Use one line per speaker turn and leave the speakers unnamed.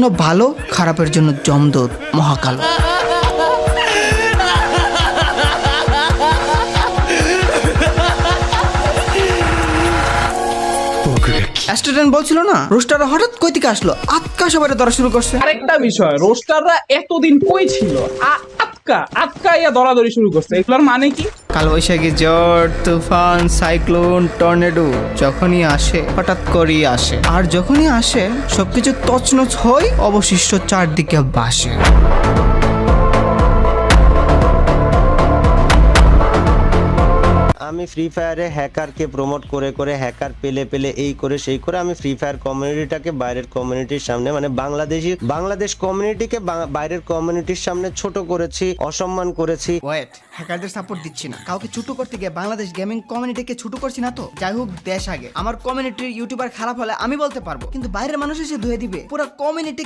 জন্য ভালো, খারাপের জন্য জমদূত মহাকালো। স্টুডেন্ট বলছিল না রোস্টাররা হঠাৎ কই থেকে আসলো, আটকা সবাই ধরা শুরু করছে।
আরেকটা বিষয়, রোস্টাররা এতদিন কই ছিল? আটকা ইয়া দরাদরি শুরু করছে, এগুলোর মানে কি?
কালবৈশাখী, ঝড়, তুফান, সাইক্লোন, টর্নেডো যখনই আসে হঠাৎ করেই আসে, আর যখনই আসে সবকিছু তছনছ হয়, অবশিষ্ট চারদিকে বাসে।
আমি ফ্রি ফায়ারে হ্যাকারকে প্রমোট করে করে হ্যাকার পেলে এই করে সেই করে আমি ফ্রি ফায়ার কমিউনিটিটাকে বাইরের কমিউনিটির সামনে মানে বাংলাদেশ কমিউনিটিকে বাইরের কমিউনিটির সামনে ছোট করেছি, অসম্মান করেছি।
ওয়েট, হ্যাকারদের সাপোর্ট দিচ্ছি না, কাউকে ছোট করতে গিয়ে বাংলাদেশ গেমিং কমিউনিটিকে ছোট করছি না তো। যাই হোক, দেশ আগে। আমার কমিউনিটির ইউটিউবার খারাপ হলে আমি বলতে পারবো, কিন্তু বাইরের মানুষ এসে ধুয়ে দিবে পুরো কমিউনিটি।